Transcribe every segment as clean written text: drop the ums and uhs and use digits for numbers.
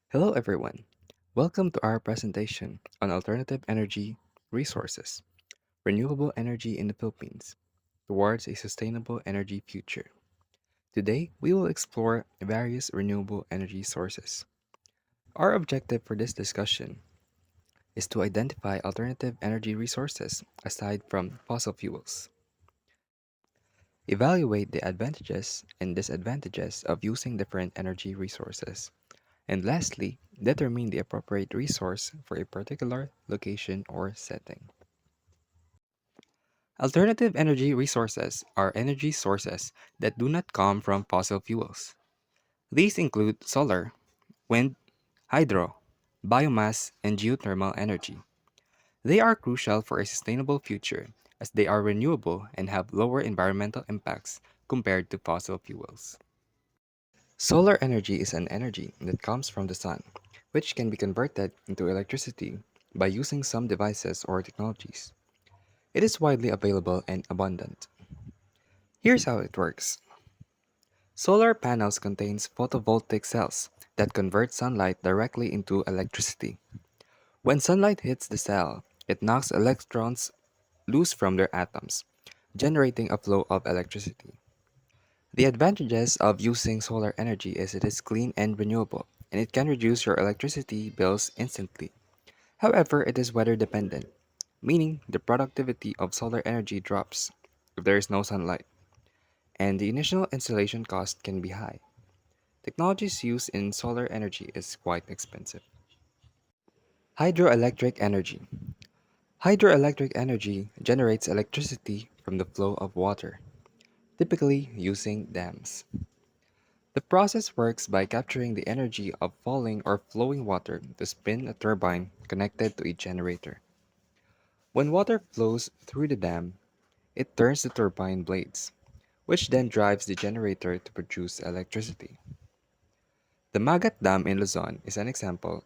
Hello, everyone. Welcome to our presentation on alternative energy resources, renewable energy in the Philippines, towards a sustainable energy future. Today, we will explore various renewable energy sources. Our objective for this discussion is to identify alternative energy resources aside from fossil fuels, evaluate the advantages and disadvantages of using different energy resources, and lastly, determine the appropriate resource for a particular location or setting. Alternative energy resources are energy sources that do not come from fossil fuels. These include solar, wind, hydro, biomass, and geothermal energy. They are crucial for a sustainable future as they are renewable and have lower environmental impacts compared to fossil fuels. Solar energy is an energy that comes from the sun, which can be converted into electricity by using some devices or technologies. It is widely available and abundant. Here's how it works. Solar panels contains photovoltaic cells that convert sunlight directly into electricity. When sunlight hits the cell, it knocks electrons loose from their atoms, generating a flow of electricity. The advantages of using solar energy is it is clean and renewable, and it can reduce your electricity bills instantly. However, it is weather dependent, meaning the productivity of solar energy drops if there is no sunlight, and the initial installation cost can be high. Technologies used in solar energy is quite expensive. Hydroelectric energy. Hydroelectric energy generates electricity from the flow of water, typically using dams. The process works by capturing the energy of falling or flowing water to spin a turbine connected to a generator. When water flows through the dam, it turns the turbine blades, which then drives the generator to produce electricity. The Magat Dam in Luzon is an example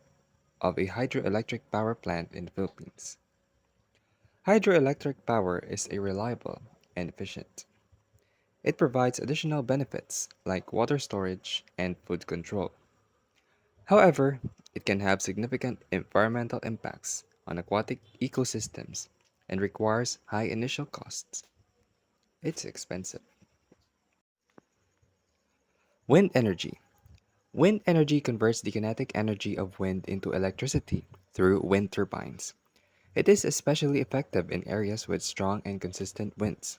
of a hydroelectric power plant in the Philippines. Hydroelectric power is a reliable and efficient. It provides additional benefits like water storage and food control. However, it can have significant environmental impacts on aquatic ecosystems and requires high initial costs. It's expensive. Wind energy. Wind energy converts the kinetic energy of wind into electricity through wind turbines. It is especially effective in areas with strong and consistent winds.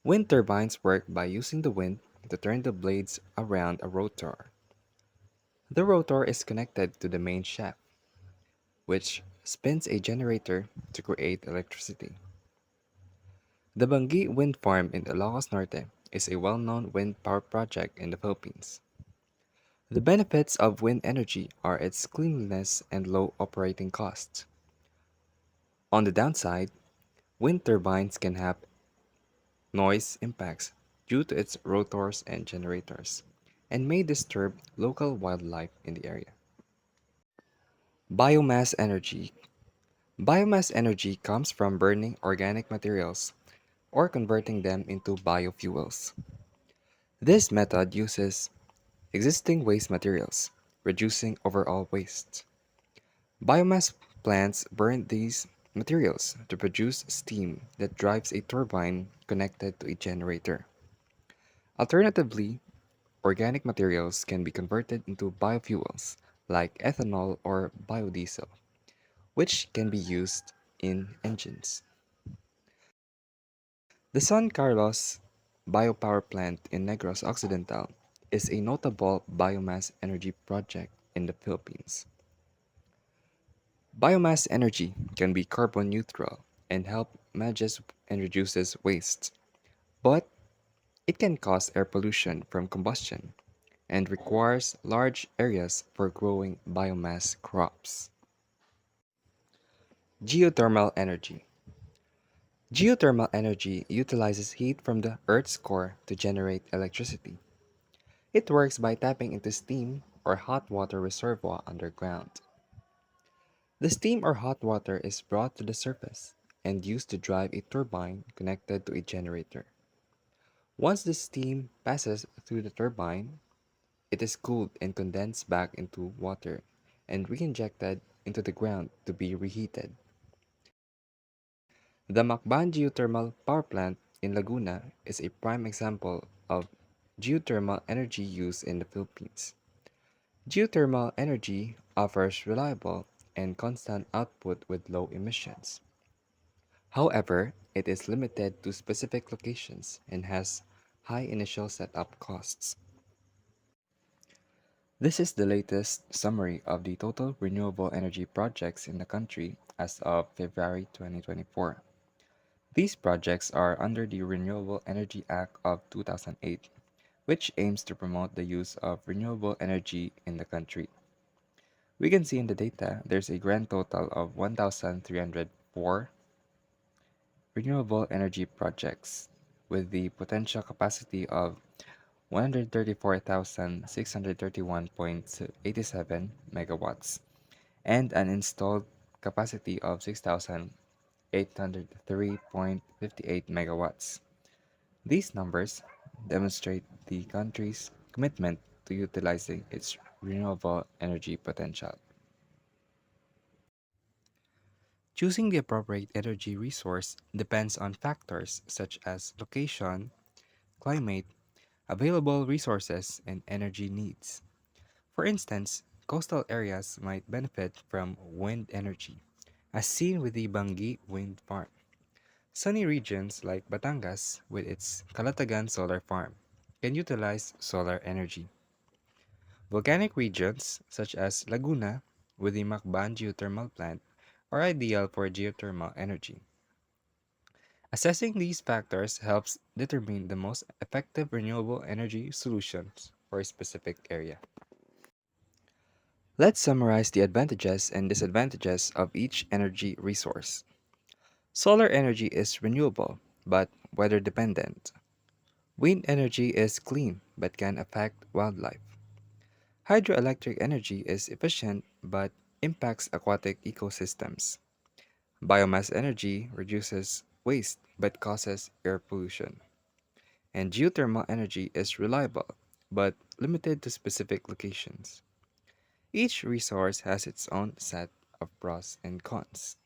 Wind turbines work by using the wind to turn the blades around a rotor. The rotor is connected to the main shaft, which spins a generator to create electricity. The Bangi Wind Farm in Ilocos Norte is a well-known wind power project in the Philippines. The benefits of wind energy are its cleanliness and low operating costs. On the downside, wind turbines can have noise impacts due to its rotors and generators, and may disturb local wildlife in the area. Biomass energy. Biomass energy comes from burning organic materials or converting them into biofuels. This method uses existing waste materials, reducing overall waste. Biomass plants burn these materials to produce steam that drives a turbine connected to a generator. Alternatively, organic materials can be converted into biofuels like ethanol or biodiesel, which can be used in engines. The San Carlos Biopower Plant in Negros Occidental is a notable biomass energy project in the Philippines. Biomass energy can be carbon neutral and help manages and reduces waste, but it can cause air pollution from combustion and requires large areas for growing biomass crops. Geothermal energy. Geothermal energy utilizes heat from the Earth's core to generate electricity. It works by tapping into steam or hot water reservoir underground. The steam or hot water is brought to the surface and used to drive a turbine connected to a generator. Once the steam passes through the turbine, It is cooled and condensed back into water and reinjected into the ground to be reheated. The Macban Geothermal Power Plant in Laguna is a prime example of geothermal energy use in the Philippines. Geothermal energy offers reliable and constant output with low emissions. However, it is limited to specific locations and has high initial setup costs. This is the latest summary of the total renewable energy projects in the country as of February 2024. These projects are under the Renewable Energy Act of 2008, which aims to promote the use of renewable energy in the country. We can see in the data there's a grand total of 1,304 renewable energy projects with the potential capacity of 134,631.87 megawatts and an installed capacity of 6,803.58 megawatts. These numbers demonstrate the country's commitment to utilizing its renewable energy potential. Choosing the appropriate energy resource depends on factors such as location, climate, available resources, and energy needs. For instance, coastal areas might benefit from wind energy, as seen with the Bangi Wind Farm. Sunny regions like Batangas, with its Calatagan Solar Farm, can utilize solar energy. Volcanic regions, such as Laguna, with the Macban geothermal plant, are ideal for geothermal energy. Assessing these factors helps determine the most effective renewable energy solutions for a specific area. Let's summarize the advantages and disadvantages of each energy resource. Solar energy is renewable, but weather dependent. Wind energy is clean, but can affect wildlife. Hydroelectric energy is efficient, but impacts aquatic ecosystems. Biomass energy reduces waste, but causes air pollution. And geothermal energy is reliable, but limited to specific locations. Each resource has its own set of pros and cons.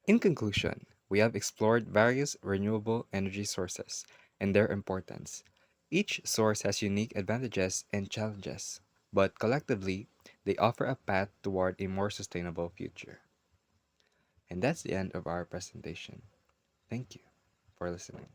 In conclusion, we have explored various renewable energy sources and their importance. Each source has unique advantages and challenges, but collectively, they offer a path toward a more sustainable future. And that's the end of our presentation. Thank you for listening.